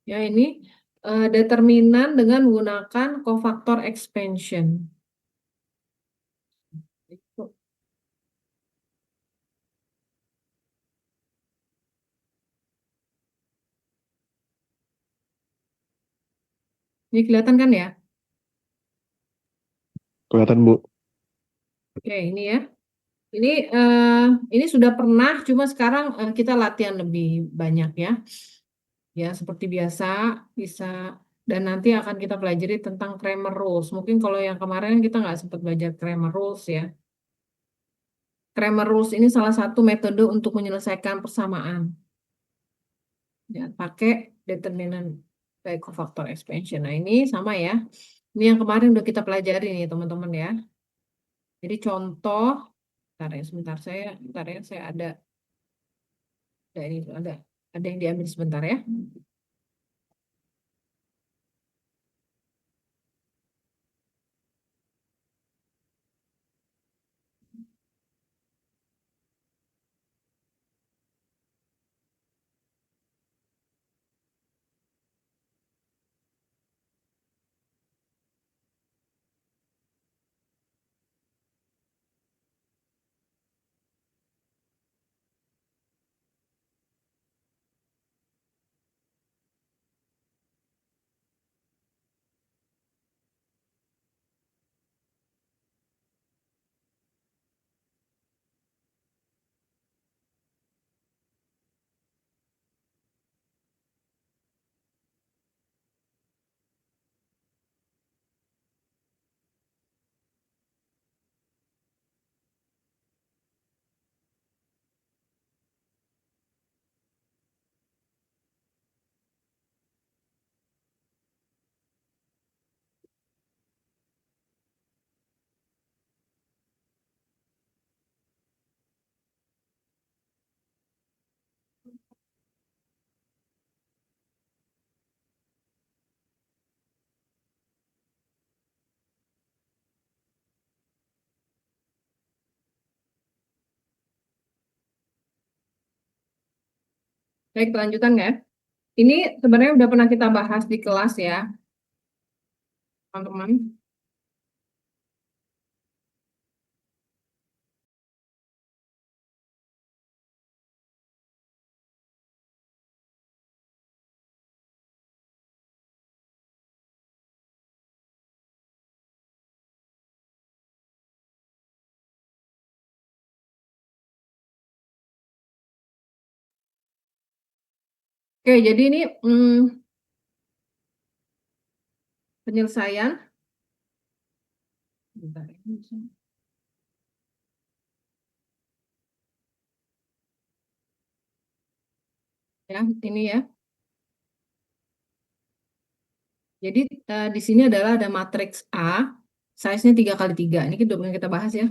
Ya, ini determinan dengan menggunakan cofactor expansion. Itu. Ini kelihatan kan ya? Kelihatan, Bu. Oke, ini ya. Ini ini sudah pernah, cuma sekarang kita latihan lebih banyak ya. Ya, seperti biasa bisa, dan nanti akan kita pelajari tentang Cramer rules. Mungkin kalau yang kemarin kita nggak sempat belajar Cramer rules ya. Cramer rules ini salah satu metode untuk menyelesaikan persamaan. Ya, pakai determinan by cofactor expansion. Nah, ini sama ya. Ini yang kemarin udah kita pelajari nih, teman-teman ya. Jadi contoh, sebentar ya, saya ada ini ada yang diambil sebentar ya. Baik, kelanjutan ya. Ini sebenarnya udah pernah kita bahas di kelas ya, teman-teman. Oke, jadi ini penyelesaian. Bentar, ya, ini ya. Jadi di sini adalah ada matriks A, size-nya 3 kali 3. Ini kita udah kita bahas ya.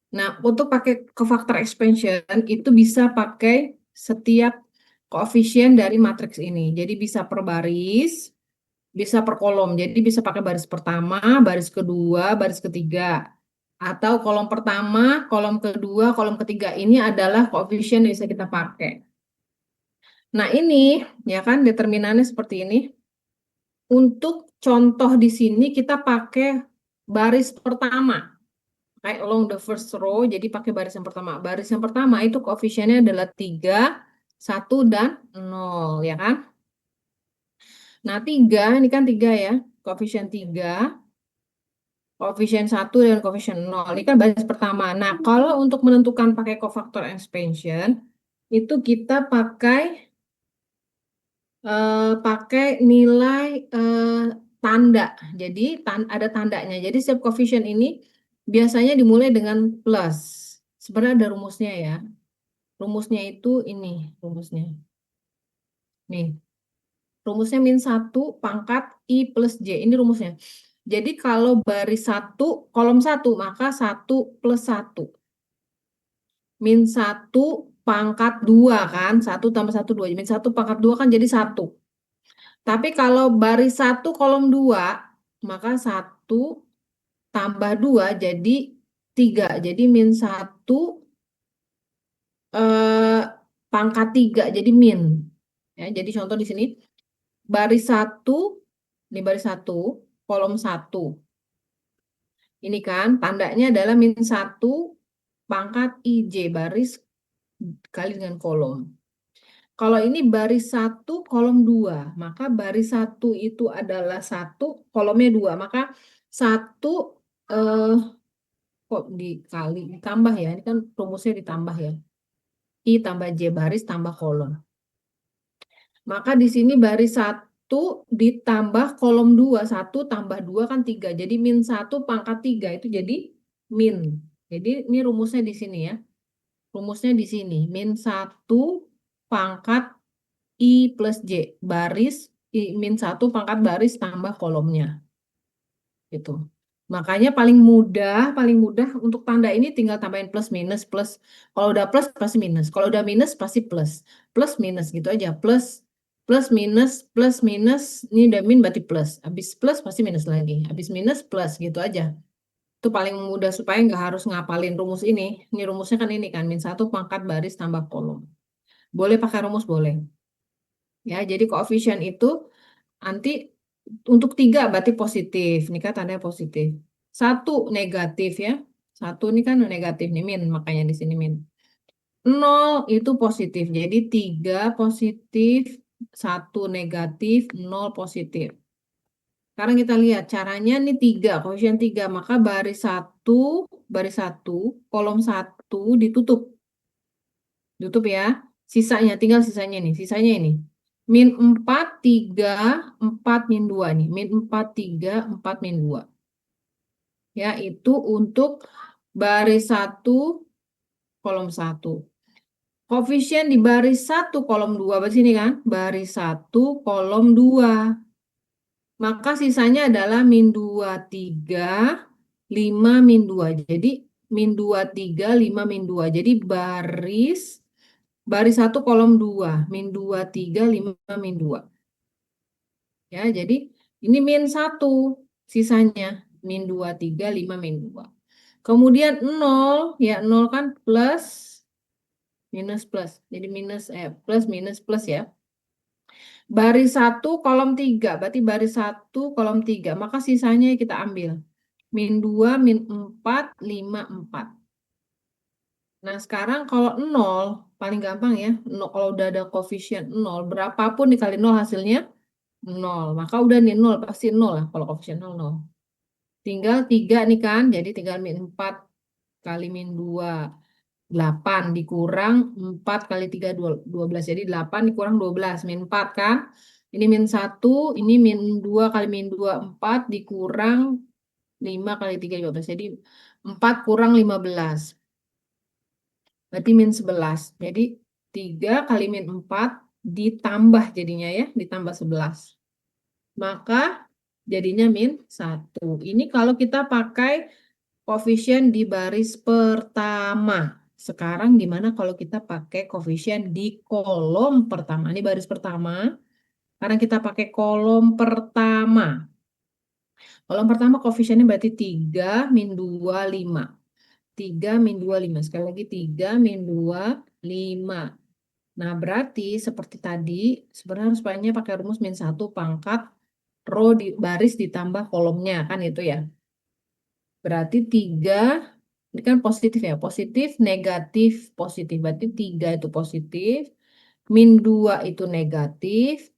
Nah, untuk pakai cofactor expansion itu bisa pakai setiap koefisien dari matriks ini. Jadi bisa per baris, bisa per kolom. Jadi bisa pakai baris pertama, baris kedua, baris ketiga. Atau kolom pertama, kolom kedua, kolom ketiga. Ini adalah koefisien yang bisa kita pakai. Nah, ini ya kan determinannya seperti ini. Untuk contoh di sini kita pakai baris pertama. Kayak along the first row, jadi pakai baris yang pertama. Baris yang pertama itu koefisiennya adalah 3, 1, dan 0, ya kan? Nah, 3, ini kan 3 ya. Koefisien 3, koefisien 1, dan koefisien 0. Ini kan baris pertama. Nah, kalau untuk menentukan pakai cofactor expansion, itu kita pakai nilai tanda. Jadi ada tandanya. Jadi setiap koefisien ini biasanya dimulai dengan plus. Sebenarnya ada rumusnya ya. Rumusnya itu ini rumusnya. Nih, rumusnya min 1 pangkat I plus J. Ini rumusnya. Jadi kalau baris 1, kolom 1, maka 1 plus 1. Min 1 pangkat 2 kan. 1 tambah 1, 2. Min 1 pangkat 2 kan jadi 1. Tapi kalau baris 1 kolom 2, maka 1 tambah 2 jadi 3. Jadi min 1 pangkat 3 jadi min. Ya, jadi contoh di sini baris 1, ini baris 1, kolom 1. Ini kan tandanya adalah -1 pangkat IJ baris kali dengan kolom. Kalau ini baris 1 kolom 2, maka baris 1 itu adalah 1, kolomnya 2. Maka 1 eh, kok dikali ditambah ya. Ini kan rumusnya ditambah ya. I tambah J baris tambah kolom. Maka di sini baris 1 ditambah kolom 2. 1 tambah 2 kan 3. Jadi -1 pangkat 3 itu jadi min. Jadi ini rumusnya di sini ya. Rumusnya di sini. -1 pangkat I plus J. Baris -1 pangkat baris tambah kolomnya. Gitu. Makanya paling mudah untuk tanda ini tinggal tambahin plus minus plus. Kalau udah plus pasti minus. Kalau udah minus pasti plus. Plus minus gitu aja. Plus plus minus. Ini udah min berarti plus. Habis plus pasti minus lagi. Habis minus plus gitu aja. Itu paling mudah supaya nggak harus ngapalin rumus ini. Ini rumusnya kan ini kan -1 pangkat baris tambah kolom. Boleh pakai rumus boleh. Ya, jadi koefisien itu nanti untuk 3 berarti positif. Ini kan tandanya positif. 1 negatif ya. 1 ini kan negatif nih min, makanya di sini min. 0 itu positif. Jadi 3 positif, 1 negatif, 0 positif. Sekarang kita lihat caranya nih 3, koefisien 3. Maka baris 1, kolom 1 ditutup. Tutup ya. Sisanya, tinggal sisanya nih. Sisanya ini. -4, 3, 4, -2 nih. -4, 3, 4, -2. Ya, itu untuk baris 1, kolom 1. Koefisien di baris 1, kolom 2. Berarti sini kan? Baris 1, kolom 2. Maka sisanya adalah -2, 3, 5, -2. Jadi -2, 3, 5, -2. Jadi baris 1 kolom 2, -2, 3, 5, -2. Ya, jadi ini -1 sisanya, -2, 3, 5, -2. Kemudian 0, ya 0 kan plus, minus plus. Jadi plus minus plus ya. Baris 1 kolom 3, berarti baris 1 kolom 3. Maka sisanya kita ambil. -2, -4, 5, 4. Nah, sekarang kalau 0, paling gampang ya. Kalau udah ada koefisien 0, berapapun dikali 0 hasilnya 0. Maka udah nih 0, pasti 0 lah kalau koefisien 0, 0. Tinggal 3 nih kan, jadi tinggal -4 kali -2, 8 dikurang 4 kali 3, 12. Jadi 8 dikurang 12, -4 kan. Ini -1, ini -2 kali -2, 4 dikurang 5 kali 3, 12. Jadi 4 kurang 15. Berarti -11. Jadi 3 kali -4 ditambah jadinya ya, ditambah 11. Maka jadinya -1. Ini kalau kita pakai koefisien di baris pertama. Sekarang gimana kalau kita pakai koefisien di kolom pertama? Ini baris pertama. Karena kita pakai kolom pertama. Kolom pertama koefisiennya berarti 3, -2, 5. 3, -2, 5. Sekali lagi 3, -2, 5. Nah, berarti seperti tadi, sebenarnya harus pakai rumus -1 pangkat row di baris ditambah kolomnya, kan itu ya. Berarti 3, ini kan positif ya, positif, negatif, positif. Berarti 3 itu positif, -2 itu negatif,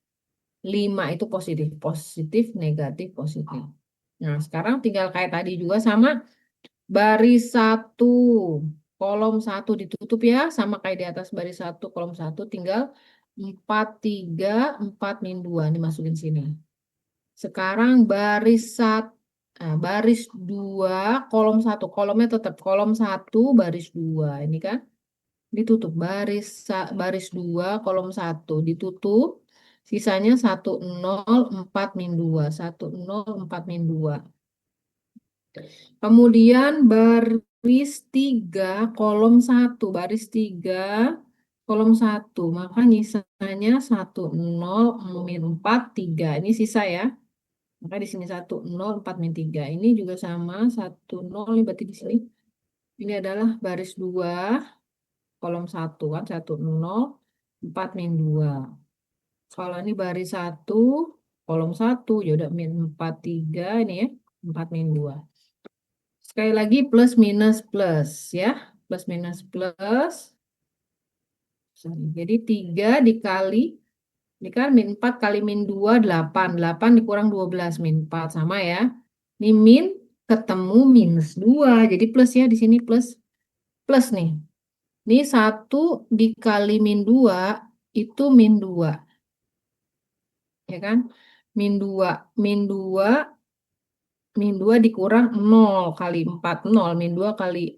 5 itu positif. Positif, negatif, positif. Nah, sekarang tinggal kayak tadi juga sama baris 1, kolom 1 ditutup ya, sama kayak di atas baris 1, kolom 1, tinggal 4, 3, 4, -2. Ini masukin sini. Sekarang baris 2, kolom 1. Kolomnya tetap kolom 1, baris 2. Ini kan ditutup. Baris 2, kolom 1. Ditutup. Sisanya 1, 0, 4, -2. 1, 0, 4, -2. Kemudian baris 3, kolom 1. Baris 3, kolom 1. Maka nyisanya 1, 0, -4, 3. Ini sisa ya. Maka di sini 1, 0, 4, -3. Ini juga sama, 1, 0, ini berarti di sini. Ini adalah baris 2, kolom 1 kan, 1, 0, 4, -2. Kalau ini baris 1, kolom 1, ya udah min 4, 3 ini ya. 4 min 2. Sekali lagi plus minus plus ya. Plus minus plus. Sorry. Jadi 3 dikali, ini kan min 4 kali min 2, 8. 8 dikurang 12, min 4 sama ya. Ini min ketemu minus 2. Jadi plus ya, di sini plus. Plus nih. Ini 1 dikali min 2 itu min 2. Ya kan? Min 2. Min 2. Min 2 dikurang 0 kali 4. 0. Min 2 kali.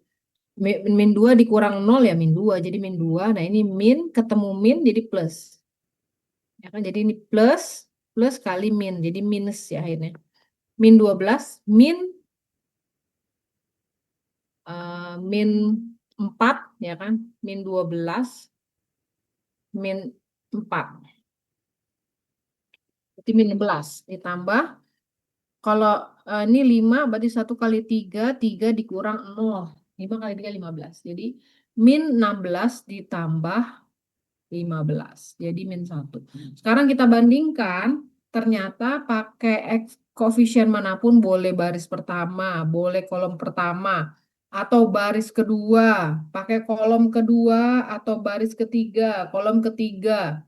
Min 2 dikurang 0 ya min 2. Jadi min 2. Nah ini min ketemu min jadi plus. Ya kan? Jadi ini plus. Plus kali min. Jadi minus ya akhirnya. Min 12. Min 4 ya kan? Min 12. Min 4. Berarti min 11. Ditambah. Kalau ini 5 berarti 1 kali 3. 3 dikurang 0. 5 kali 3 15. Jadi min 16 ditambah 15. Jadi min 1. Sekarang kita bandingkan. Ternyata pakai koefisien manapun boleh baris pertama, boleh kolom pertama, atau baris kedua, pakai kolom kedua, atau baris ketiga, kolom ketiga.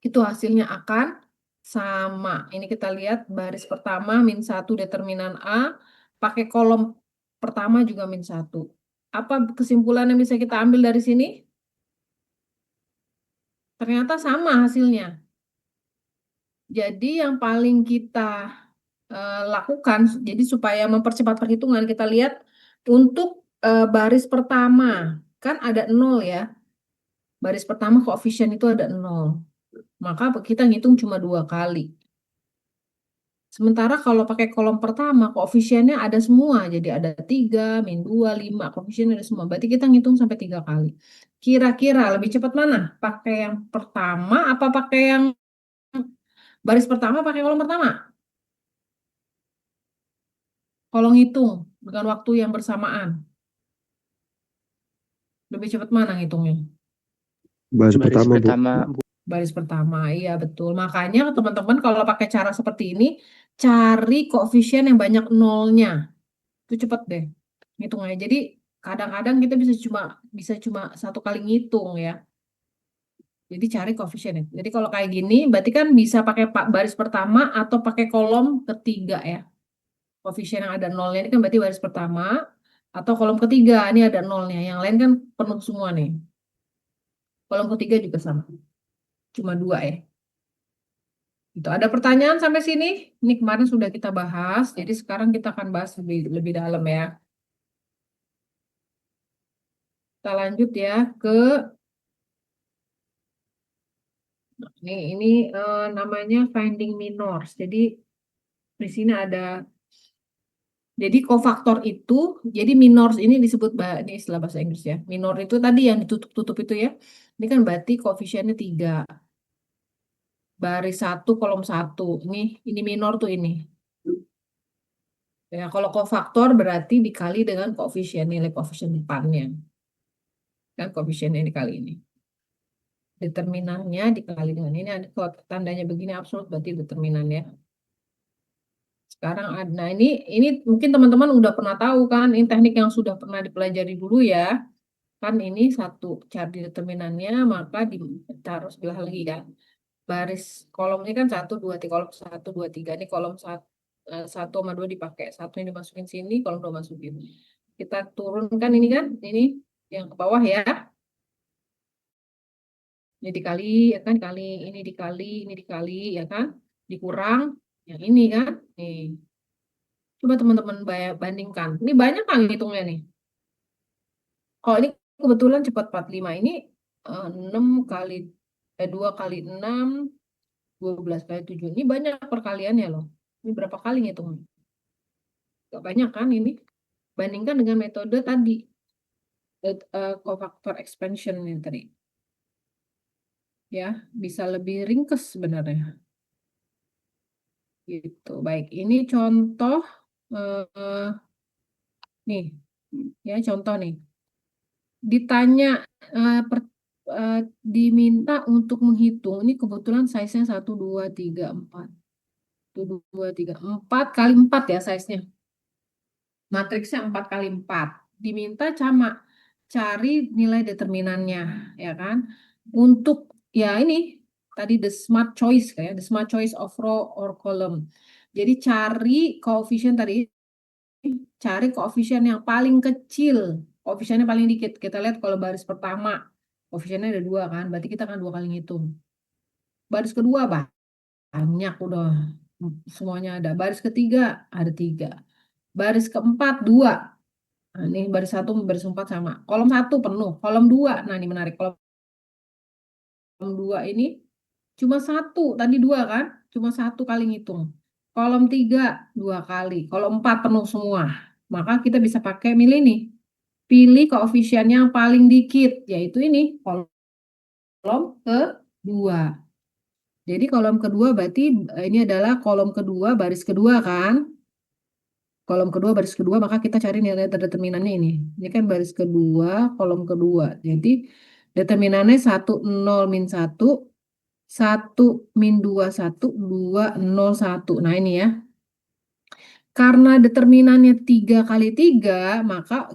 Itu hasilnya akan sama. Ini kita lihat baris pertama min 1 determinan A, pakai kolom pertama juga min 1. Apa kesimpulan yang bisa kita ambil dari sini? Ternyata sama hasilnya. Jadi yang paling kita lakukan, jadi supaya mempercepat perhitungan, kita lihat untuk baris pertama, kan ada 0 ya. Baris pertama koefisien itu ada 0. Maka kita ngitung cuma 2 kali. Sementara kalau pakai kolom pertama, koefisiennya ada semua. Jadi ada 3, min 2, 5, koefisiennya ada semua. Berarti kita ngitung sampai 3 kali. Kira-kira lebih cepat mana? Pakai yang pertama apa pakai yang baris pertama, pakai kolom pertama? Kalau ngitung dengan waktu yang bersamaan. Lebih cepat mana ngitungnya? Baris pertama, Bu. Baris pertama, iya betul. Makanya teman-teman kalau pakai cara seperti ini, cari koefisien yang banyak nolnya. Itu cepet deh ngitungnya. Jadi kadang-kadang kita bisa cuma 1 kali ngitung ya. Jadi cari koefisien itu. Jadi kalau kayak gini, berarti kan bisa pakai baris pertama atau pakai kolom ketiga ya. Koefisien yang ada nolnya ini kan berarti baris pertama atau kolom ketiga ini ada nolnya. Yang lain kan penuh semua nih. Kolom ketiga juga sama. Cuma 2 ya. Itu ada pertanyaan sampai sini? Ini kemarin sudah kita bahas, jadi sekarang kita akan bahas lebih dalam ya. Kita lanjut ya ke ini namanya finding minors. Jadi di sini ada, jadi kofaktor itu, jadi minors ini disebut ini istilah bahasa Inggris ya. Minor itu tadi yang ditutup-tutup itu ya. Ini kan berarti koefisiennya 3. Baris 1 kolom 1. Ini minor tuh ini. Ya, kalau kofaktor berarti dikali dengan koefisien, nilai koefisien depannya. Kan koefisiennya dikali ini. Determinannya dikali dengan ini, ada kalau tandanya begini absolut berarti determinannya. Sekarang nah ini mungkin teman-teman udah pernah tahu kan, ini teknik yang sudah pernah dipelajari dulu ya. Kan ini satu cari determinannya, maka ditaruh sebelah lagi kan. Baris kolom ini kan 1, 2, 3, kolom 1, 2, 3. Ini kolom 1 sama 2 dipakai. 1 ini dimasukin sini, kolom 2 masukin. Kita turunkan ini kan, ini yang ke bawah ya. Ini dikali, ya kan, ini dikali, ya kan, dikurang, yang ini kan, nih. Coba teman-teman bandingkan. Ini banyak kan hitungnya nih. Kalau ini kebetulan cepat 45, ini 6 kali, 2 kali 6, 12 kali 7. Ini banyak perkaliannya loh. Ini berapa kali ngitungnya? Gak banyak kan ini. Bandingkan dengan metode tadi. Cofactor expansion yang tadi. Ya, bisa lebih ringkes sebenarnya. Gitu. Baik, ini contoh nih. Ya, contoh nih. Ditanya diminta untuk menghitung, ini kebetulan size-nya 1, 2, 3, 4. 1, 2, 3, 4 kali 4 ya size-nya. Matriksnya 4 kali 4. Diminta cari nilai determinannya, ya kan? Untuk ya ini tadi the smart choice kayak the smart choice of row or column. Jadi cari koefisien yang paling kecil, koefisiennya paling dikit. Kita lihat kalau baris pertama koefisiennya ada 2 kan, berarti kita akan 2 kali ngitung. Baris kedua banyak udah semuanya ada. Baris ketiga ada 3. Baris keempat 2. Nah, ini baris 1, baris 4 sama. Kolom 1 penuh, kolom 2. Nah, ini menarik. Kolom 2 ini cuma 1, tadi 2 kan? Cuma 1 kali ngitung. Kolom 3 2 kali. Kolom 4 penuh semua. Maka kita bisa pakai milih nih. Pilih koefisiennya yang paling dikit, yaitu ini, kolom kedua. Jadi kolom kedua berarti ini adalah kolom kedua, baris kedua kan? Kolom kedua, baris kedua, maka kita cari nilai determinannya ini. Ini kan baris kedua, kolom kedua. Jadi determinannya 1, 0, min 1, 1, min 2, 1, 2, 0, 1. Nah ini ya. Karena determinannya 3 kali 3, maka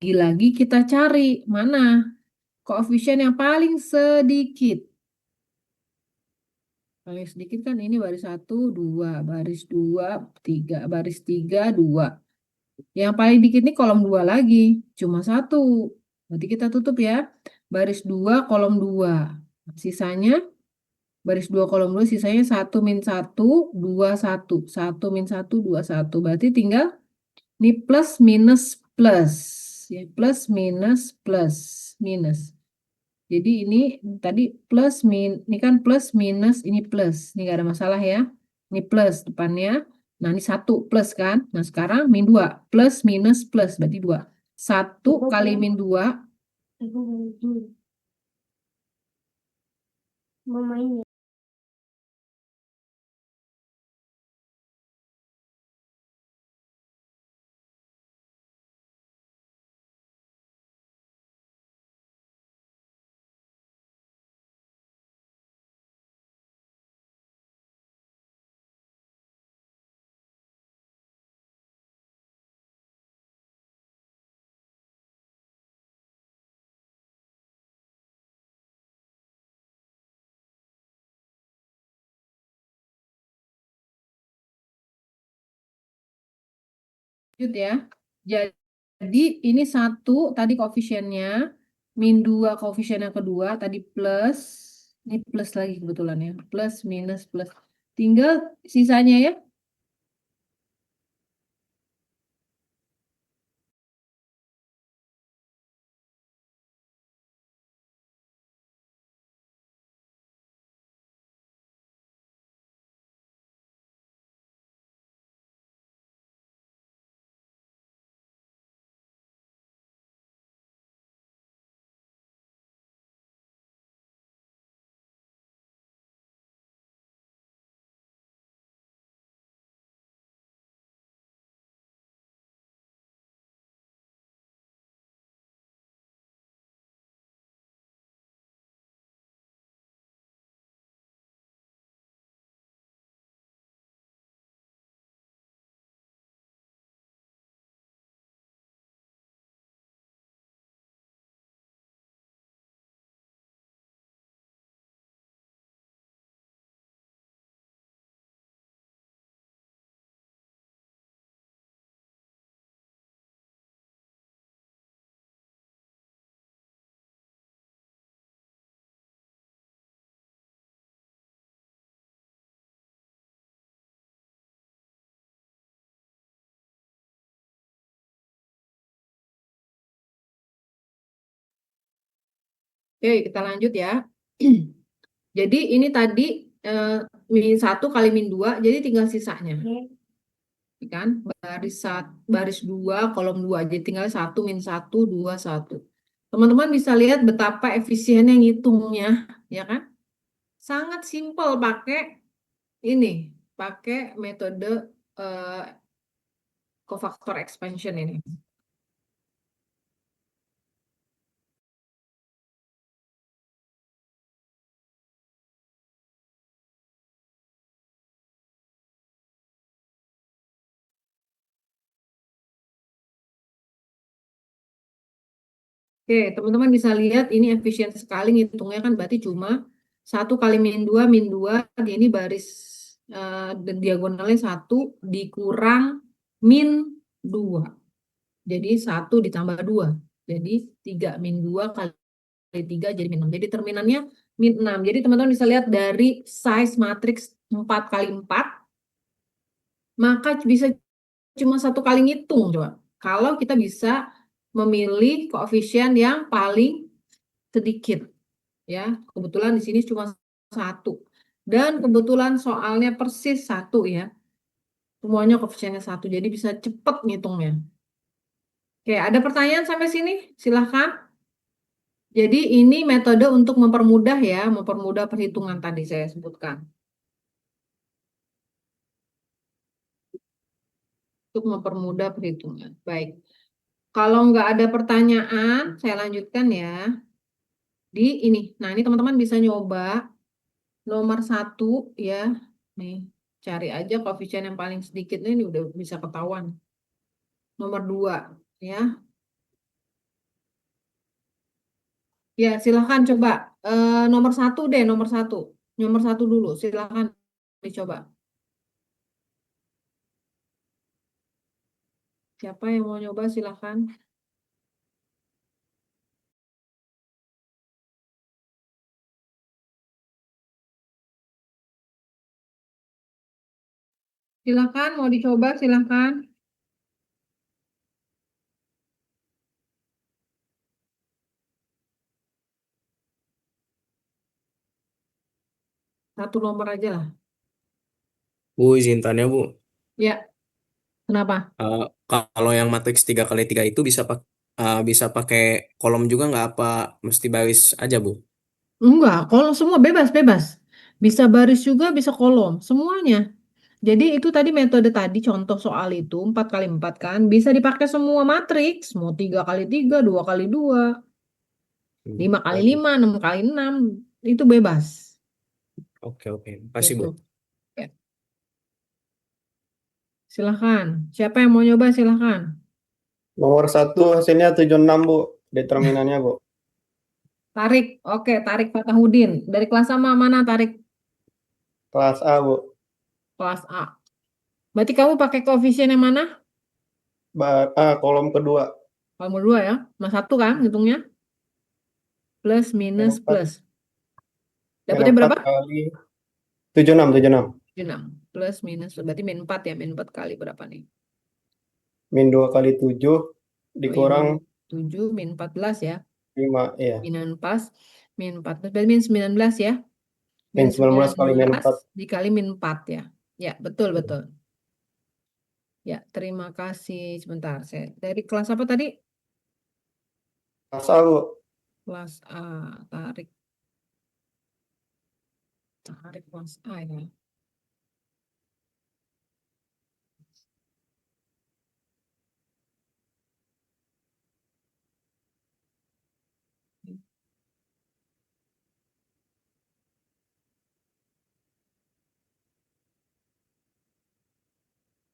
lagi kita cari mana koefisien yang paling sedikit. Paling sedikit kan ini baris 1, 2, baris 2, 3, baris 3, 2. Yang paling dikit ini kolom 2 lagi, cuma 1. Berarti kita tutup ya. Baris 2, kolom 2. Sisanya, baris 2, kolom 2, sisanya 1, min 1, 2, 1. 1, min 1, 2, 1. Berarti tinggal ini plus, minus, plus. Ya, plus, minus, plus, minus. Jadi ini tadi plus, ini kan plus, minus, ini plus. Ini nggak ada masalah ya. Ini plus depannya. Nah, ini 1 plus kan. Nah, sekarang min 2. Plus, minus, plus. Berarti 2. 1 kali min 2. Mau main ya? Lanjut ya. Jadi ini 1 tadi koefisiennya. Min 2 koefisien yang kedua. Tadi plus. Ini plus lagi kebetulan ya. Plus, minus, plus. Tinggal sisanya ya. Oke, kita lanjut ya. Jadi ini tadi min 1 kali min 2, jadi tinggal sisanya. Kan? Baris 2, kolom 2. Jadi tinggal 1, min 1, 2, 1. Teman-teman bisa lihat betapa efisiennya ngitungnya, ya kan? Sangat simpel pakai metode cofactor expansion ini. Oke, teman-teman bisa lihat ini efisien sekali ngitungnya kan berarti cuma 1 kali min 2, ini baris dan diagonalnya 1 dikurang min 2. Jadi 1 ditambah 2. Jadi 3 min 2 kali 3 jadi min 6. Jadi terminannya min 6. Jadi teman-teman bisa lihat dari size matriks 4 kali 4, maka bisa cuma 1 kali ngitung coba. Kalau kita bisa memilih koefisien yang paling sedikit. Ya, kebetulan di sini cuma 1. Dan kebetulan soalnya persis 1 ya. Semuanya koefisiennya 1, jadi bisa cepat ngitungnya. Oke, ada pertanyaan sampai sini? Silahkan. Jadi ini metode untuk mempermudah ya, mempermudah perhitungan tadi saya sebutkan. Untuk mempermudah perhitungan. Baik. Kalau nggak ada pertanyaan, saya lanjutkan ya. Di ini. Nah, ini teman-teman bisa nyoba nomor 1 ya. Nih, cari aja koefisien yang paling sedikit ini udah bisa ketahuan. Nomor 2 ya. Ya, silahkan coba nomor 1 deh, nomor 1. Nomor 1 dulu, silahkan dicoba. Siapa yang mau nyoba silahkan. Silahkan mau dicoba silahkan. Satu nomor aja lah. Bu, izin tanya Bu. Ya, kenapa? Kalau yang matriks 3 kali 3 itu bisa pakai kolom juga nggak, apa mesti baris aja Bu? Enggak, kolom semua bebas-bebas. Bisa baris juga, bisa kolom, semuanya. Jadi itu tadi metode tadi contoh soal itu 4 kali 4 kan bisa dipakai semua matriks, mau 3 kali 3, 2 kali 2, 5 kali Oke, 5, 6 kali 6, itu bebas. oke, oke. Makasih Bu. Gitu. Ya. Silahkan. Siapa yang mau nyoba silahkan. Nomor 1 hasilnya 76 Bu. Determinannya Bu. Tarik. Oke, Tarik Fatahudin. Dari kelas sama mana Tarik? Kelas A Bu. Kelas A. Berarti kamu pakai koefisien yang mana? Kolom kedua. Kamu dua ya. Mas 1 kan hitungnya? Plus, Min minus, 4, plus. min Dapatnya 4 berapa? kali 76, 76. 6. Plus, minus. Berarti min 4 ya. Min 4 kali berapa nih? Min 2 kali 7 Oh iya, dikurang min 7, min 14 ya. 5. Iya. Min 4, min 14. Berarti min 19 ya. Min Min 19 kali min 4. 19 dikali min 4 ya. Ya, betul, betul. Ya, terima kasih. Sebentar, saya dari kelas apa tadi? Kelas A Bu. Kelas A, tarik. Tarik kelas A ya.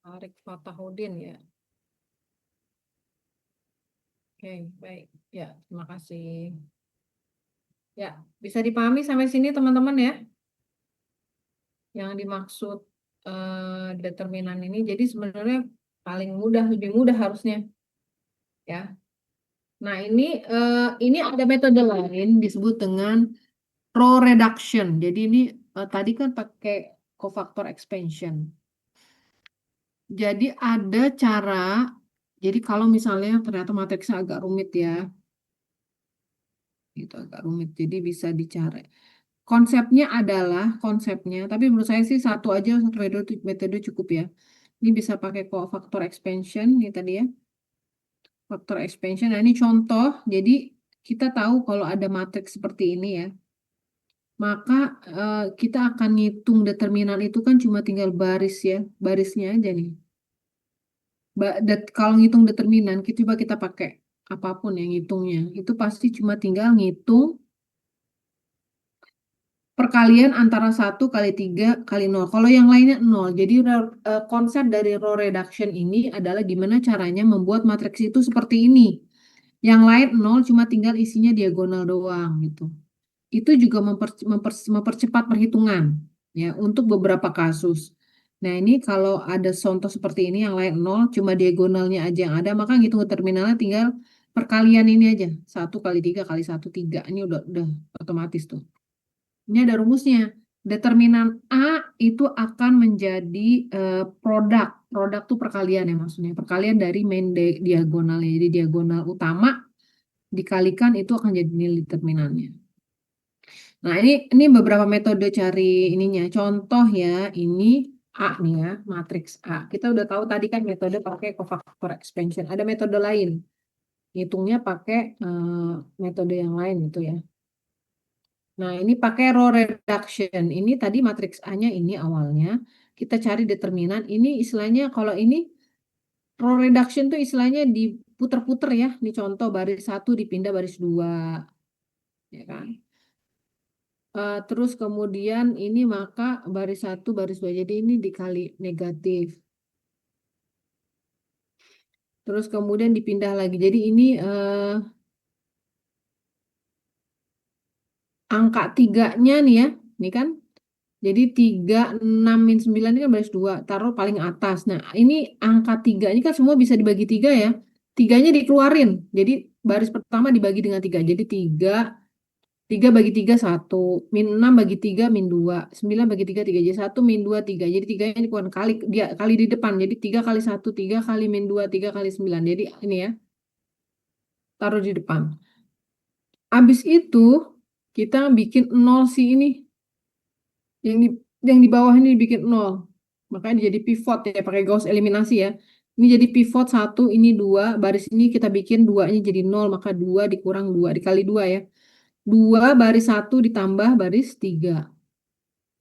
Tarik Fatahudin ya. Oke, baik. Ya, terima kasih. Ya, bisa dipahami sampai sini teman-teman ya. Yang dimaksud determinan ini. Jadi sebenarnya paling mudah, lebih mudah harusnya. Ya. Nah, ini ada metode lain disebut dengan row reduction. Jadi ini tadi kan pakai cofactor expansion. Jadi ada cara, jadi kalau misalnya ternyata matriksnya agak rumit ya, itu agak rumit, jadi bisa dicari. Konsepnya, tapi menurut saya sih satu aja, satu metode cukup ya. Ini bisa pakai cofactor expansion, ini tadi ya, faktor expansion. Nah ini contoh, jadi kita tahu kalau ada matriks seperti ini ya, maka kita akan ngitung determinan itu kan cuma tinggal baris ya, barisnya aja nih. Kalau ngitung determinan, coba kita pakai apapun yang ngitungnya. Itu pasti cuma tinggal ngitung perkalian antara 1 kali 3 kali 0. Kalau yang lainnya 0. Jadi konsep dari row reduction ini adalah gimana caranya membuat matriks itu seperti ini. Yang lain 0, cuma tinggal isinya diagonal doang gitu. Itu juga mempercepat perhitungan ya untuk beberapa kasus. Nah, ini kalau ada contoh seperti ini yang lain 0, cuma diagonalnya aja yang ada, maka ngitung determinannya tinggal perkalian ini aja. 1 kali 3 kali 1, 3. Ini udah otomatis tuh. Ini ada rumusnya. Determinan A itu akan menjadi produk. Produk tuh perkalian ya maksudnya. Perkalian dari main diagonalnya. Jadi diagonal utama dikalikan itu akan jadi nilai determinannya. Nah, ini beberapa metode cari ininya. Contoh ya, ini A nih ya, matriks A. Kita udah tahu tadi kan metode pakai cofactor expansion. Ada metode lain. Hitungnya pakai metode yang lain gitu ya. Nah, ini pakai row reduction. Ini tadi matriks A-nya ini awalnya. Kita cari determinan. Ini istilahnya kalau ini row reduction tuh istilahnya diputer-puter ya. Ini contoh baris 1 dipindah baris 2. Ya kan? Terus kemudian ini maka baris 1 baris 2. Jadi ini dikali negatif. Terus kemudian dipindah lagi. Jadi ini angka 3-nya nih ya. Ini kan. Jadi 3, 6, min 9 ini kan baris 2. Taruh paling atas. Nah, ini angka 3 ini kan semua bisa dibagi 3 ya. 3-nya dikeluarin. Jadi baris pertama dibagi dengan 3. Jadi 3 bagi 3, 1. Min 6 bagi 3, min 2. 9 bagi 3, 3. Jadi 1, min 2, 3. Jadi 3-nya dikeluarin kali di depan. Jadi 3 kali 1, 3 kali min 2, 3 kali 9. Jadi ini ya. Taruh di depan. Habis itu kita bikin 0 sih ini. Yang di bawah ini dibikin 0. Makanya jadi pivot ya, pakai Gauss eliminasi ya. Ini jadi pivot 1, ini 2. Baris ini kita bikin 2-nya jadi 0, maka 2 dikurang 2, dikali 2 ya. 2 baris 1 ditambah baris 3.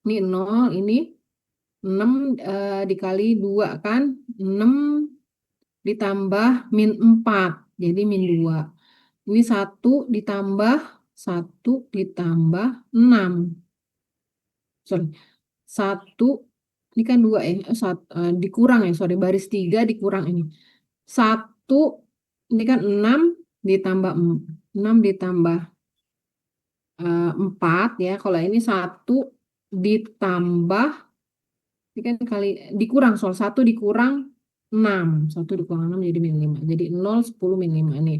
Ini 0, ini 6 dikali 2 kan. 6 ditambah min 4, jadi min 2. Ini 1 ditambah 1 ditambah 6. Sorry. 1, ini kan 2 ya. Dikurang ya, sorry. Baris 3 dikurang ini. 1, ini kan 6 ditambah 6 ditambah 4 ya. Kalau ini 1 ditambah, ini kan kali dikurang, soal 1 dikurang 6. 1 dikurang 6 jadi min 5. Jadi 0, 10, min 5 nih.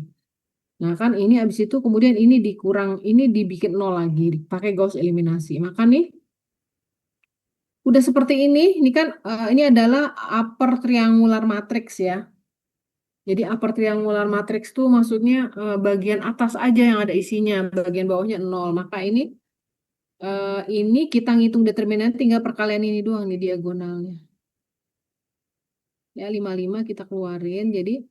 Nah kan ini habis itu kemudian ini dikurang, ini dibikin 0 lagi. Pakai Gauss eliminasi. Maka nih udah seperti ini kan ini adalah upper triangular matrix ya. Jadi upper triangular matrix tuh maksudnya bagian atas aja yang ada isinya, bagian bawahnya 0. Maka ini kita ngitung determinan tinggal perkalian ini doang nih diagonalnya. Ya 55 kita keluarin, jadi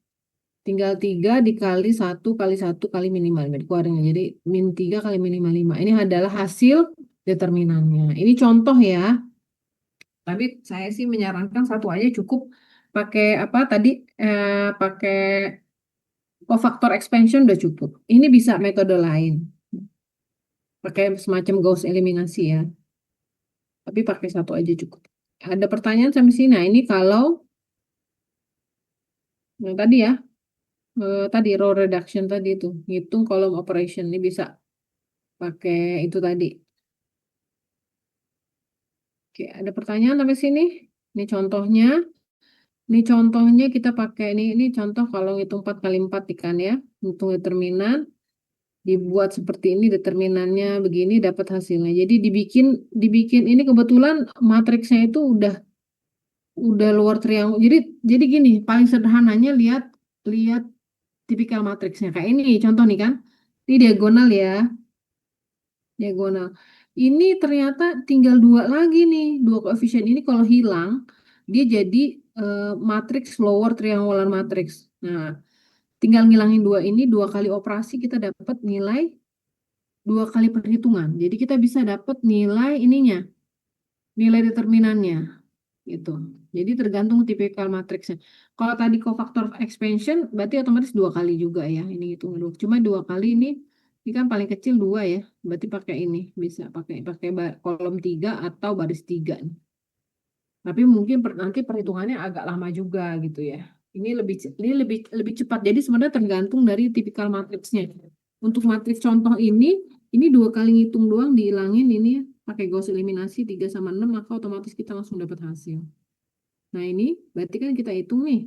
tinggal 3 dikali 1 kali 1 kali minimal dikeluarin. Jadi min 3 kali minimal 5. Ini adalah hasil determinannya. Ini contoh ya. Tapi saya sih menyarankan satu aja cukup, pakai apa tadi pakai cofactor expansion udah cukup. Ini bisa metode lain. Pakai semacam Gauss eliminasi ya. Tapi pakai satu aja cukup. Ada pertanyaan sampai sini. Nah, ini kalau tadi ya, tadi row reduction tadi itu, hitung column operation ini bisa pakai itu tadi. Oke, ada pertanyaan sampai sini? Ini contohnya. Ini contohnya kita pakai ini contoh kalau ngitung 4 kali 4 kan ya. Hitung determinan. Dibuat seperti ini determinannya begini dapat hasilnya. Jadi dibikin ini kebetulan matriksnya itu udah luar triangle. Jadi gini, paling sederhananya lihat tipikal matriksnya kayak ini contoh nih kan. Ini diagonal ya. Diagonal. Ini ternyata tinggal 2 lagi nih. 2 koefisien ini kalau hilang dia jadi matriks lower triangular matrix. Nah, tinggal ngilangin 2 ini, 2 kali operasi kita dapat nilai 2 kali perhitungan. Jadi kita bisa dapat nilai ininya, nilai determinannya gitu. Jadi tergantung tipikal matriksnya. Kalau tadi cofactor expansion berarti otomatis 2 kali juga ya. Ini hitung dulu. Cuma 2 kali ini kan paling kecil 2 ya. Berarti pakai ini bisa pakai kolom 3 atau baris 3. Tapi mungkin nanti perhitungannya agak lama juga gitu ya. Ini lebih cepat. Jadi sebenarnya tergantung dari tipikal matriksnya. Untuk matriks contoh ini 2 kali ngitung doang dihilangin ini pakai Gauss eliminasi 3 sama 6 maka otomatis kita langsung dapat hasil. Nah ini berarti kan kita hitung nih.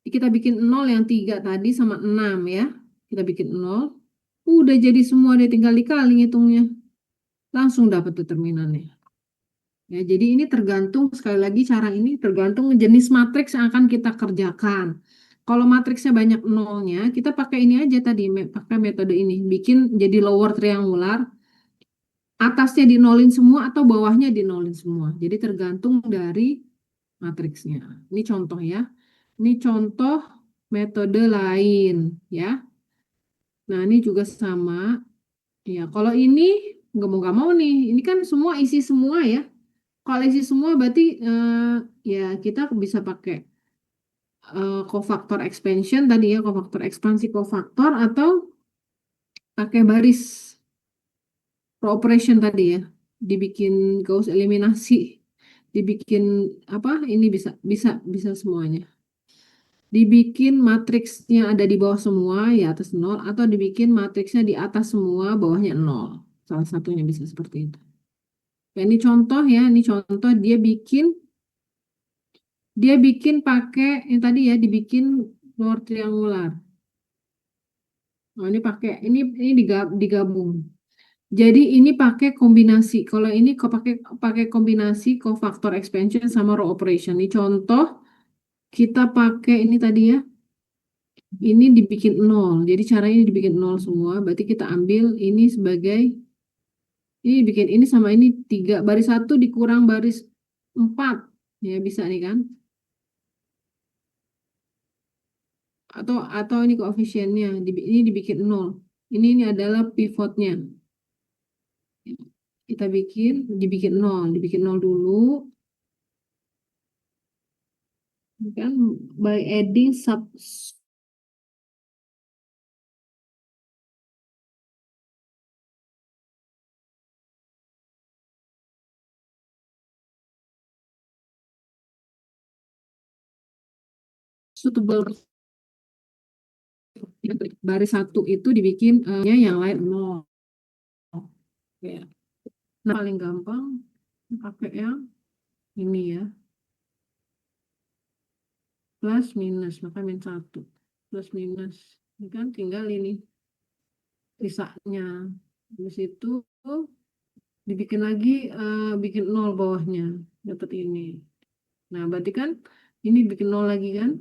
Kita bikin 0 yang 3 tadi sama 6 ya. Kita bikin 0. Udah jadi semua, dia tinggal dikali ngitungnya. Langsung dapat determinannya. Ya, jadi ini tergantung, sekali lagi cara ini tergantung jenis matriks yang akan kita kerjakan. Kalau matriksnya banyak nolnya, kita pakai ini aja tadi, pakai metode ini. Bikin jadi lower triangular, atasnya dinolin semua atau bawahnya dinolin semua. Jadi tergantung dari matriksnya. Ini contoh ya. Ini contoh metode lain ya. Nah ini juga sama. Ya kalau ini nggak mau nih. Ini kan semua isi semua ya. Kalau isi semua berarti ya kita bisa pakai cofactor expansion tadi ya, cofactor ekspansi cofactor atau pakai baris row operation tadi ya, dibikin Gauss eliminasi, dibikin apa? Ini bisa bisa bisa semuanya. Dibikin matriksnya ada di bawah semua ya atas 0 atau dibikin matriksnya di atas semua bawahnya 0. Salah satunya bisa seperti itu. Ya, ini contoh ya, ini contoh dia bikin pakai yang tadi ya, dibikin lower triangular. Nah, ini pakai ini digabung. Jadi ini pakai kombinasi. Kalau ini kok pakai kombinasi cofactor expansion sama row operation. Ini contoh kita pakai ini tadi ya. Ini dibikin 0. Jadi caranya dibikin 0 semua. Berarti kita ambil ini sebagai ini bikin ini sama ini 3 baris 1 dikurang baris 4. Ya bisa nih kan? Atau ini koefisiennya ini dibikin 0. Ini adalah pivotnya. Kita dibikin 0 dulu. Kan by adding suitable baris 1 itu dibikin yang lain 0. Ya. Nah, paling gampang pakai yang ini ya. Plus minus, maka min 1. Plus minus. Ini kan tinggal ini sisanya. Habis itu dibikin lagi bikin 0 bawahnya. Dapat ini. Nah, berarti kan ini bikin 0 lagi kan?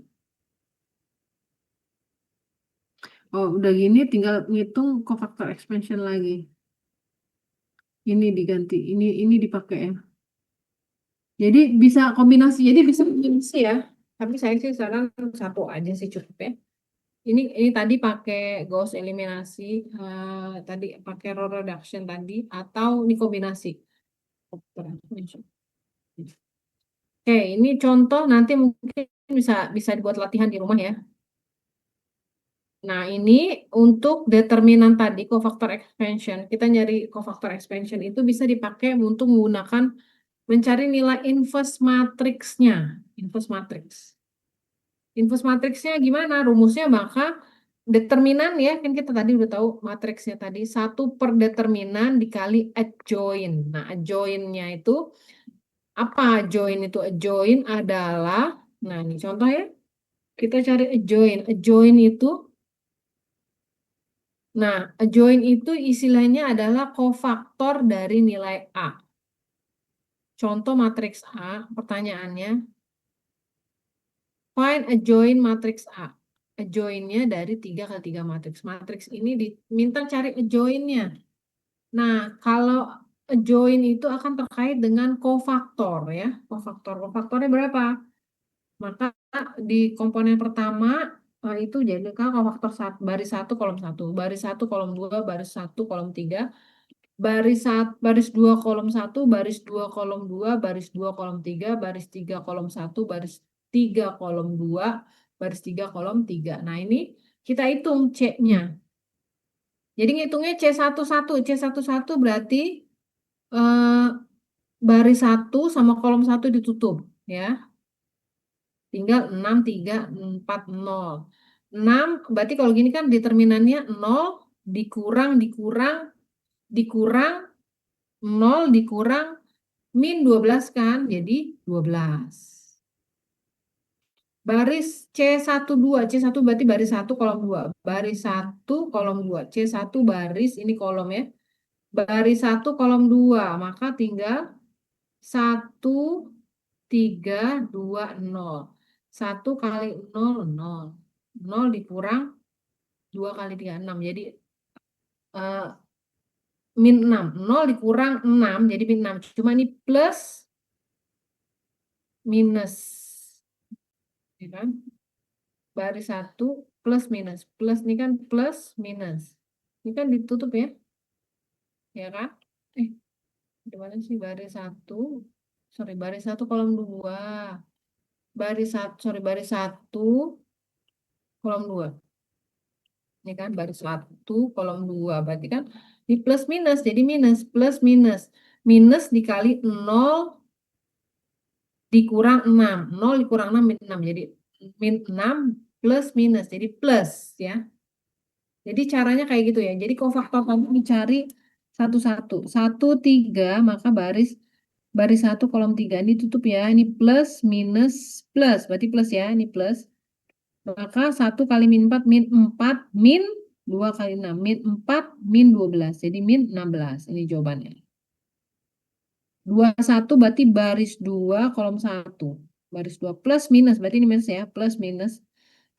Oh, udah gini tinggal ngitung cofactor expansion lagi. Ini diganti, ini dipakai ya. Jadi bisa kombinasi, ya. Tapi saya sih saran satu aja sih cukup ya. Ini tadi pakai Gauss eliminasi, tadi pakai row reduction tadi, atau ini kombinasi. Oke, ini contoh nanti mungkin bisa dibuat latihan di rumah ya. Nah, ini untuk determinan tadi cofactor expansion. Kita nyari cofactor expansion itu bisa dipakai untuk menggunakan mencari nilai inverse matriksnya. Inverse matrix. Inverse matriksnya gimana? Rumusnya maka determinan ya, kan kita tadi udah tahu matriksnya tadi 1 per determinan dikali adjoint. Nah, adjointnya itu apa? Adjoint itu adjoint adalah, nah ini contoh ya, kita cari adjoint. Adjoint itu, nah adjoint itu istilahnya adalah cofaktor dari nilai A. Contoh matriks A, pertanyaannya, find adjoint matriks A. Adjointnya dari 3 kali 3 matriks. Matriks ini diminta cari adjointnya. Nah, kalau adjoint itu akan terkait dengan cofaktor ya. Cofaktornya berapa? Maka di komponen pertama itu jadi cofaktor baris 1 kolom 1, baris 1 kolom 2, baris 1 kolom 3, baris 2 kolom 1, baris 2 kolom 2, baris 2 kolom 3, baris 3 kolom 1, baris 3 kolom 2, baris 3 kolom 3. Nah, ini kita hitung C-nya. Jadi ngitungnya C11 berarti baris 1 sama kolom 1 ditutup ya. Tinggal 6, 3, 4, 0. 6, berarti kalau gini kan determinannya 0 dikurang, dikurang, 0 dikurang min 12 kan, jadi 12. Baris C12, C1 berarti baris 1 kolom 2. Baris 1 kolom 2, C1 baris, ini kolom ya. Baris 1 kolom 2, maka tinggal 1, 3, 2, 0. 1 kali 0, 0. 0 dikurang 2 kali 3, 6. Jadi min 6. 0 dikurang 6, jadi min 6. Cuma ini plus, minus. Ya kan? Baris 1 plus minus. Plus ini kan plus minus. Ini kan ditutup ya. Ya kan? Di mana sih baris 1? Sorry, baris 1 kolom 2. Baris 1 kolom 2. Ini kan baris 1 kolom 2. Berarti kan di plus minus. Jadi minus, plus minus. Minus dikali 0 dikurang 6. 0 dikurang 6 min 6. Jadi min 6 plus minus. Jadi plus ya. Jadi caranya kayak gitu ya. Jadi kofaktor tadi dicari satu-satu. 1, 3, maka baris 1 kolom 3 ini tutup ya. Ini plus minus plus. Berarti plus ya. Ini plus. Maka 1 kali min 4 min 4 min 2 kali 6 min 4 min 12. Jadi min 16. Ini jawabannya. 21 berarti baris 2 kolom 1. Baris 2 plus minus. Berarti ini minus ya. Plus minus.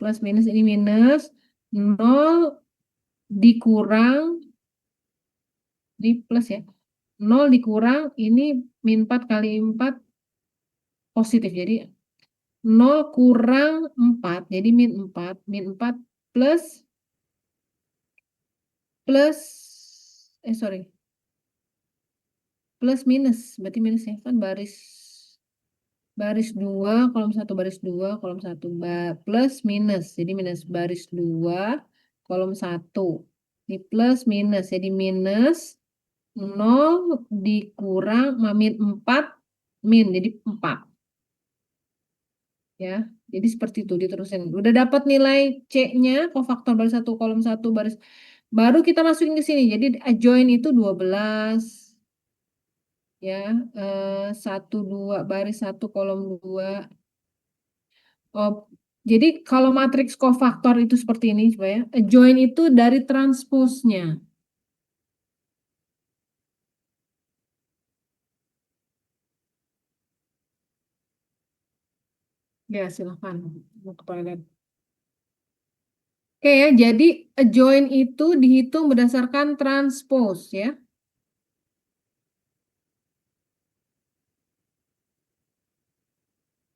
Plus minus ini minus. 0 dikurang. Ini plus ya. 0 dikurang ini min 4 kali 4 positif. Jadi 0 kurang 4. Jadi min 4. Min 4 plus sorry. Plus minus. Berarti minus ya. Kan baris 2 kolom 1 baris 2 kolom 1 plus minus. Jadi minus baris 2 kolom 1. Ini plus minus. Jadi minus 0 dikurang min 4 min. Jadi 4. Ya, jadi seperti itu diterusin. Udah dapat nilai C-nya, kofaktor baris 1 kolom 1 baris. Baru kita masukin ke sini. Jadi adjoin itu 12. Ya, 1, 2, baris 1 kolom 2. Oh, jadi kalau matriks kofaktor itu seperti ini, supaya adjoin itu dari transposnya. Ya, silahkan. Mau ke toilet. Oke ya, jadi adjoin itu dihitung berdasarkan transpose ya.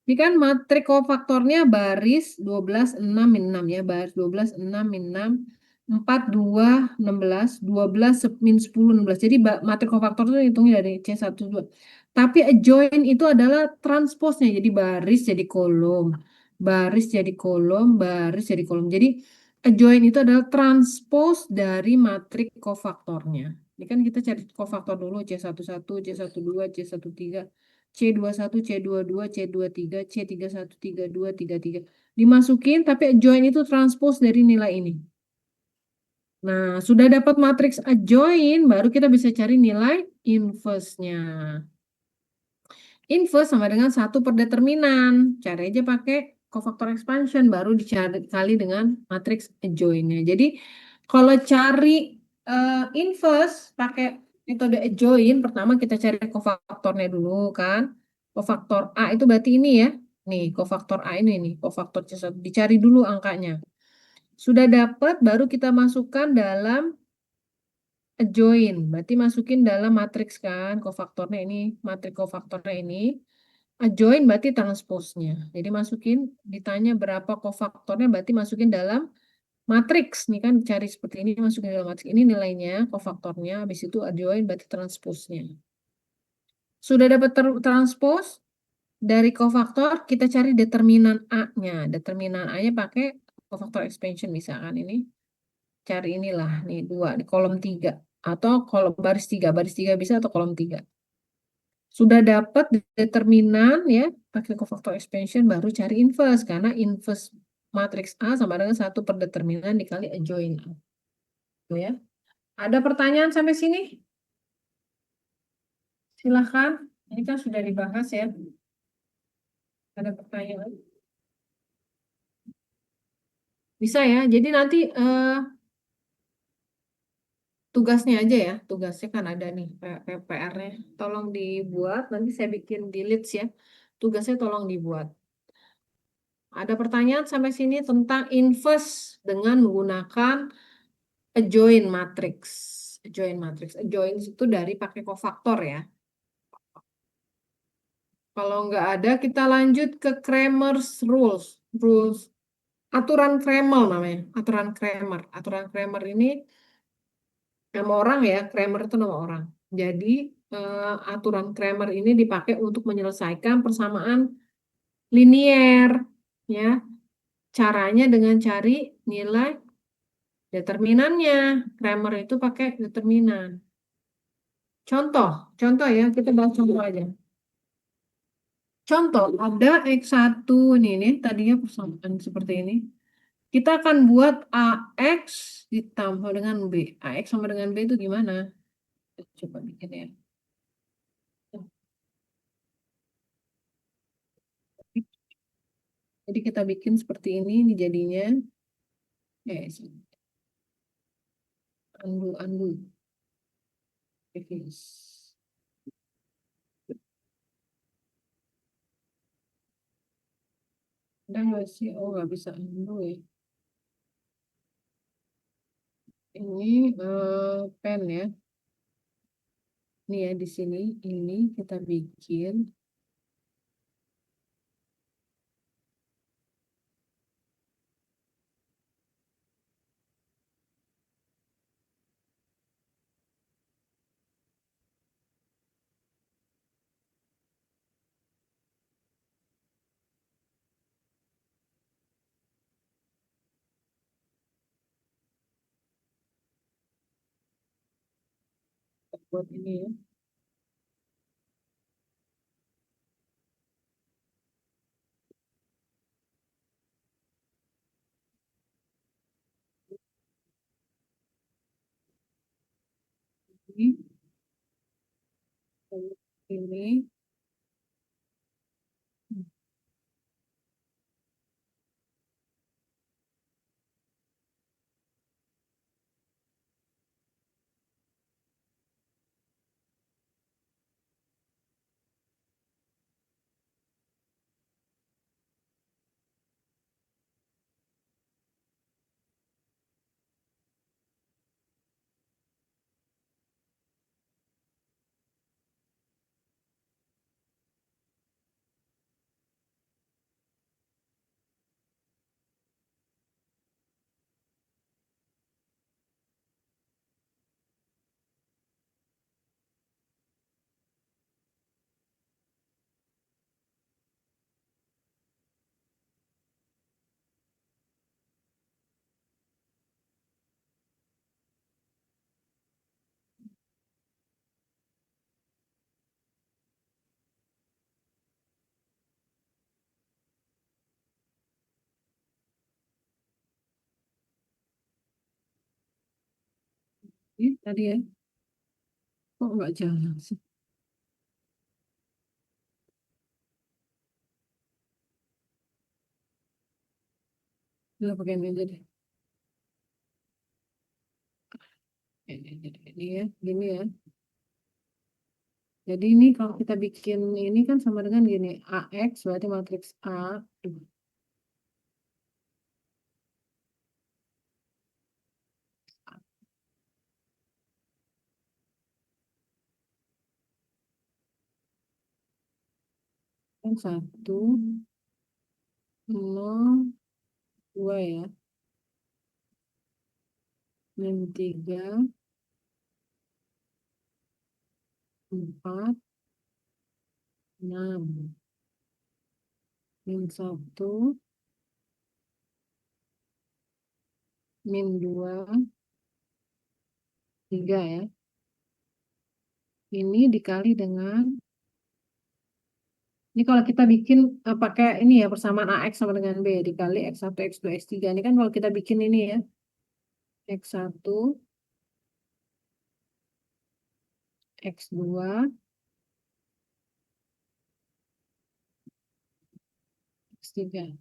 Ini kan matrik kofaktornya baris 12, 6, min 6 ya. Baris 12, 6, min 6, 4, 2, 16, 12, min 10, 16. Jadi matrik kofaktor itu hitungnya dari C1, 2. Tapi adjoin itu adalah transposnya. Jadi baris jadi kolom. Baris jadi kolom, baris jadi kolom. Jadi adjoin itu adalah transpose dari matrik kofaktornya. Ini kan kita cari kofaktor dulu C11, C12, C13. C21, C22, C23, C31, 32, 33. Dimasukin, tapi adjoin itu transpose dari nilai ini. Nah, sudah dapat matriks adjoin, baru kita bisa cari nilai inverse-nya. Inverse sama dengan 1 per determinan. Cari aja pakai cofactor expansion, baru dikali dengan matriks adjoin-nya. Jadi, kalau cari inverse pakai metode adjoin, pertama kita cari kofaktornya dulu kan. Kofaktor A itu berarti ini ya. Nih, kofaktor A ini nih, kofaktor C1. Dicari dulu angkanya. Sudah dapat, baru kita masukkan dalam adjoin. Berarti masukin dalam matriks kan, kofaktornya ini, matriks kofaktornya ini. Adjoin berarti transpose-nya. Jadi masukin, ditanya berapa kofaktornya, berarti masukin dalam matriks. Nih kan cari seperti ini, masukin dalam matriks. Ini nilainya, kofaktornya. Habis itu adjoin berarti transpose-nya. Sudah dapat transpose dari kofaktor, kita cari determinan A-nya. Determinan A-nya pakai kofaktor expansion misalkan ini. Cari inilah, nih 2, di kolom 3. Atau kolom baris 3. Baris 3 bisa atau kolom 3. Sudah dapat determinan ya, pakai cofactor expansion baru cari inverse karena inverse matriks A sama dengan 1/determinan dikali adjoin A. Tuh ya. Ada pertanyaan sampai sini? Silahkan. Ini kan sudah dibahas ya. Ada pertanyaan? Bisa ya. Jadi nanti tugasnya aja ya. Tugasnya kan ada nih PR-nya. Tolong dibuat. Nanti saya bikin di leads ya. Tugasnya tolong dibuat. Ada pertanyaan sampai sini tentang inverse dengan menggunakan adjoint matrix. Adjoint matrix. Adjoint itu dari pakai cofactor ya. Kalau nggak ada, kita lanjut ke Cramer's rules. Rules. Aturan Cramer namanya. Aturan Cramer. Aturan Cramer ini nama orang ya. Cramer itu nama orang. Jadi aturan Cramer ini dipakai untuk menyelesaikan persamaan linier. Ya. Caranya dengan cari nilai determinannya. Cramer itu pakai determinan. Contoh ya, kita bahas contoh aja. Contoh, ada X1 nih, tadinya persamaan seperti ini. Kita akan buat AX ditambah dengan B. AX sama dengan B itu gimana? Coba bikin ya. Jadi kita bikin seperti ini jadinya. Undo. Finish. Ada nggak sih? Oh, nggak bisa undo ya. Ini pen ya. Ini ya di sini. Ini kita bikin. Buat ini ya. Ini. Ini. Ini tadi ya. Kok nggak jalan sih? Udah pakai ini aja deh. Ini ya, gini ya. Jadi ini kalau kita bikin ini kan sama dengan gini. AX berarti matriks A. Kan 1, 0, 2 ya. Min 3, 4, 6. Min 1, min 2, 3 ya. Ini dikali dengan Ini kalau kita bikin pakai ini ya, persamaan AX sama dengan B dikali X1, X2, X3. Ini kan kalau kita bikin ini ya, X1, X2, X3.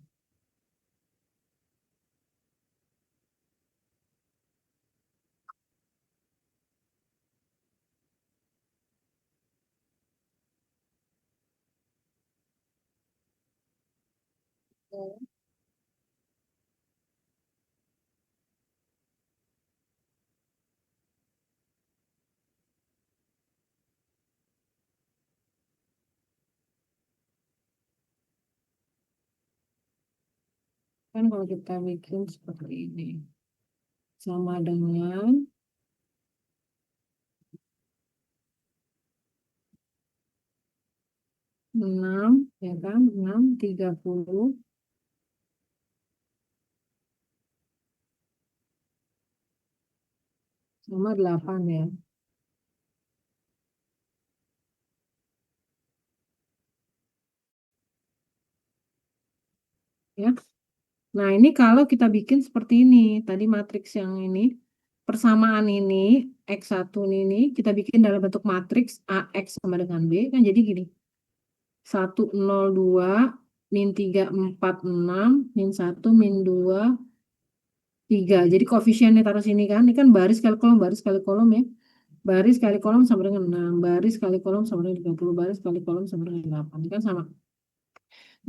Kan kalau kita bikin seperti ini, sama dengan 6, ya kan, 6, 30, sama 8 ya. Ya. Nah, ini kalau kita bikin seperti ini, tadi matriks yang ini, persamaan ini, X1 ini, kita bikin dalam bentuk matriks AX sama dengan B, kan jadi gini. 1, 0, 2, min 3, 4, 6, min 1, min 2, 3. Jadi koefisiennya taruh sini kan, ini kan baris kali kolom ya. Baris kali kolom sama dengan 6, baris kali kolom sama dengan 30, baris kali kolom sama dengan 8. Ini kan sama.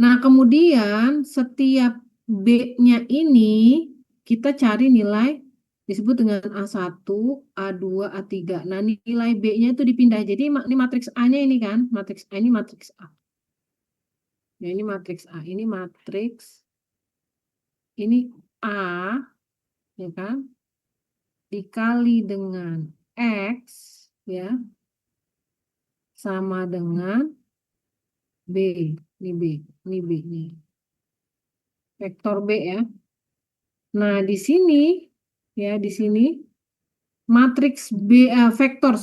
Nah, kemudian setiap B-nya ini kita cari nilai disebut dengan A1, A2, A3. Nah, nilai B-nya itu dipindah. Jadi ini matriks A-nya ini kan, matriks A ini matriks A. Ya, ini matriks A, ini matriks ini A, ya kan? Dikali dengan X, ya, sama dengan B. Ini B, ini B-nya. Vektor B ya. Nah, di sini ya, di sini matriks B vektor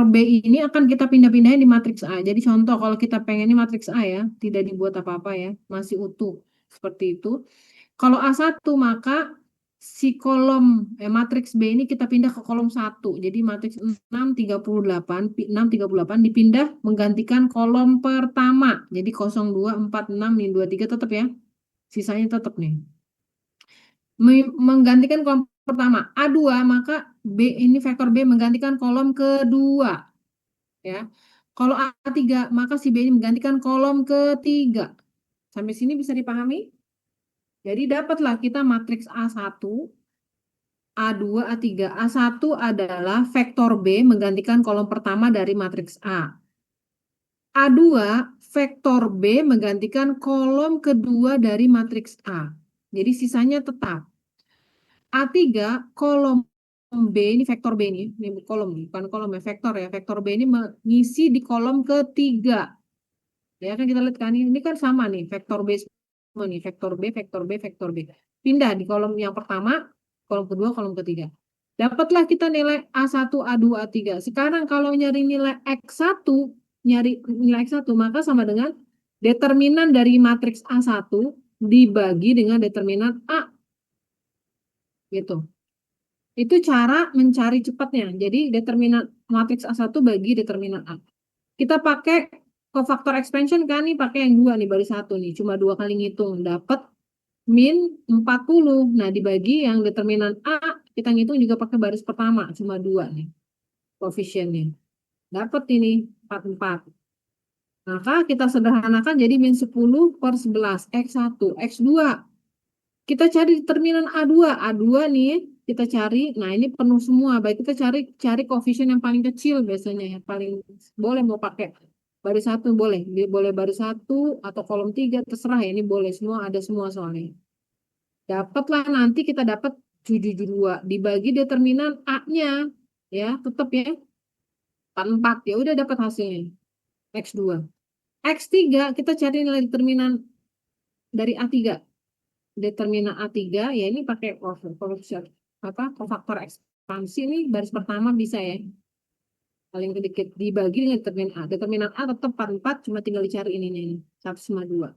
B ini akan kita pindah-pindahin di matriks A. Jadi contoh kalau kita pengen ini matriks A ya, tidak dibuat apa-apa ya, masih utuh seperti itu. Kalau A1 maka si kolom matriks B ini kita pindah ke kolom 1. Jadi matriks 638 dipindah menggantikan kolom pertama. Jadi 02, 4, 6, 23 tetap ya. Sisanya tetap nih. Menggantikan kolom pertama A2 maka B ini vektor B menggantikan kolom kedua ya. Kalau A3 maka si B ini menggantikan kolom ketiga. Sampai sini bisa dipahami? Jadi dapatlah kita matriks A1, A2, A3. A1 adalah vektor B menggantikan kolom pertama dari matriks A. A2 vektor B menggantikan kolom kedua dari matriks A. Jadi sisanya tetap. A3 kolom B ini vektor B ini kolom bukan kolom ya, vektor ya. Vektor B ini mengisi di kolom ketiga. Ya kan kita lihat kan ini kan sama nih, vektor B semua nih, vektor B, vektor B, vektor B. Pindah di kolom yang pertama, kolom kedua, kolom ketiga. Dapatlah kita nilai A1, A2, A3. Sekarang kalau nyari nilai X1, nyari nilai X1 maka sama dengan determinan dari matriks A1 dibagi dengan determinan A. Gitu. Itu cara mencari cepatnya. Jadi determinan matriks A1 bagi determinan A. Kita pakai cofactor expansion kan nih, pakai yang 2 nih, baris 1 nih. Cuma 2 kali ngitung, dapat min 40. Nah, dibagi yang determinan A, kita ngitung juga pakai baris pertama, cuma 2 nih koefisiennya. Dapat ini 44. Maka kita sederhanakan jadi min 10/11 X1, X2. Kita cari determinan A2. A2 nih kita cari, nah ini penuh semua. Baik kita cari koefisien yang paling kecil biasanya ya, paling boleh mau pakai baris 1 boleh, boleh baris 1 atau kolom 3 terserah ya, ini boleh semua, ada semua soalnya. Dapatlah nanti kita dapat 72 dibagi determinan A-nya ya, tetap ya 44 ya udah dapat hasilnya X2. X3 kita cari nilai determinan dari A3. Determinan A3 ya ini pakai cofactor ekspansi nih baris pertama bisa ya. paling sedikit dibagi dengan determinan A. Determinan A tetap 44, cuma tinggal dicari ini 1,2.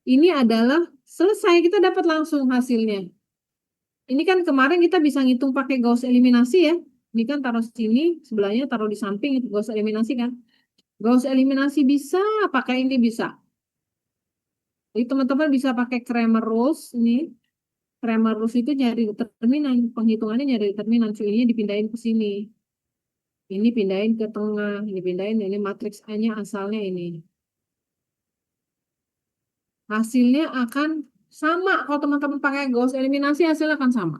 Ini adalah selesai, kita dapat langsung hasilnya. Ini kan kemarin kita bisa ngitung pakai Gauss eliminasi ya. Ini kan taruh sini, sebelahnya taruh di samping itu Gauss eliminasi kan. Gauss eliminasi bisa, pakai ini bisa. Jadi teman-teman bisa pakai Cramer rules ini. Cramer rules itu nyari determinan, penghitungannya nyari determinan. So, ini dipindahin ke sini. Ini pindahin ke tengah, ini pindahin, ini matriks A-nya asalnya ini. Hasilnya akan sama. Kalau teman-teman pakai Gauss eliminasi, hasilnya akan sama.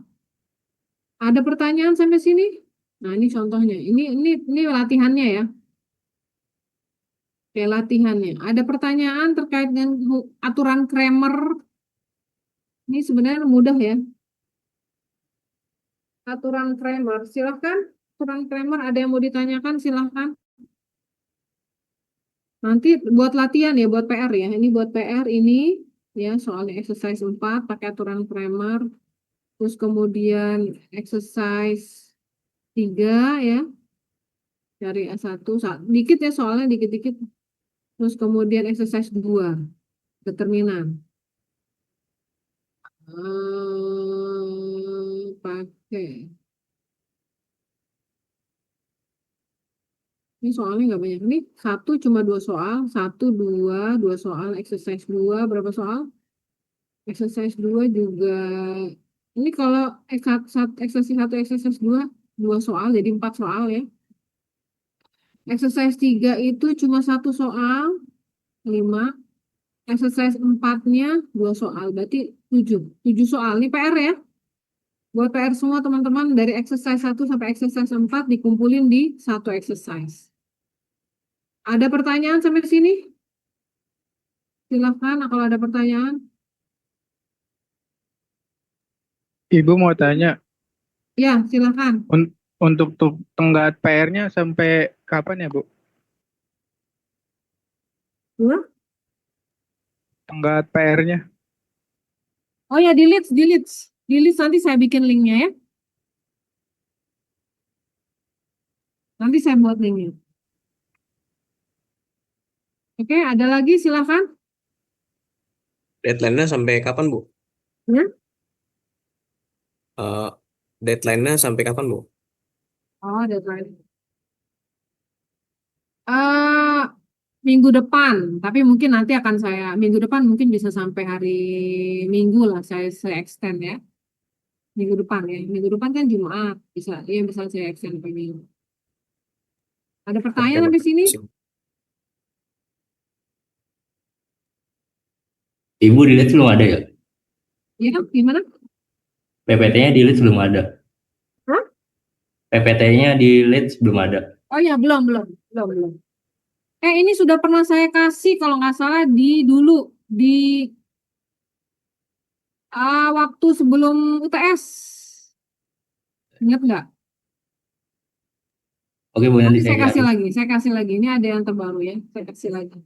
Ada pertanyaan sampai sini? Nah, ini contohnya. Ini latihannya ya. Oke, latihannya. Ada pertanyaan terkait dengan aturan Cramer. Ini sebenarnya mudah ya. Aturan Cramer, silahkan. Aturan Cramer ada yang mau ditanyakan, silahkan. Nanti buat latihan ya, buat PR ya. Ini buat PR ini ya, soalnya exercise 4 pakai aturan Cramer. Terus kemudian exercise 3 ya. Cari A1, dikit ya soalnya dikit-dikit. Terus kemudian exercise 2 determinan. Pakai. Ini soalnya nggak banyak. Ini cuma 2 soal. 1, 2 soal. Exercise 2, berapa soal? Exercise 2 juga. Ini kalau exercise 1, exercise 2 soal. Jadi 4 soal ya. Exercise 3 itu cuma 1 soal. 5. Exercise 4-nya 2 soal. Berarti 7. 7 soal. Ini PR ya. Buat PR semua teman-teman. Dari exercise 1 sampai exercise 4 dikumpulin di 1 exercise. Ada pertanyaan sampai sini? Silakan kalau ada pertanyaan. Ibu mau tanya, Ya, silakan. untuk tenggat PR-nya sampai kapan ya, Bu? Ya. Tenggat PR-nya. Oh ya, delete nanti saya bikin linknya ya. Nanti saya buat linknya. Oke, ada lagi silakan. Deadline-nya sampai kapan, Bu? Ya. Deadline-nya sampai kapan, Bu? Oh, deadline. Minggu depan, tapi mungkin nanti akan minggu depan mungkin bisa sampai hari Minggu lah, saya extend ya. Minggu depan ya. Minggu depan kan Jumat, bisa saya extend ke Minggu. Ada Oke, pertanyaan Bu. sampai sini? Ibu di leads belum ada ya? Ya, gimana? PPT-nya di leads belum ada. Hah? PPT-nya di leads belum ada. Oh ya, belum. Ini sudah pernah saya kasih kalau nggak salah dulu di waktu sebelum UTS. Ingat nggak? Oke, Bu, nanti Saya saya kasih lihat. lagi, saya kasih lagi. Ini ada yang terbaru ya, saya kasih lagi.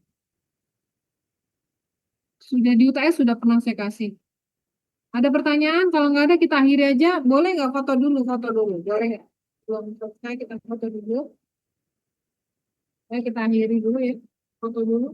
Sudah di UTS sudah pernah saya kasih. Ada pertanyaan? Kalau nggak ada kita akhiri aja. Boleh nggak foto dulu? Boleh nggak? Belum selesai kita foto dulu. Kita akhiri dulu ya. Foto dulu.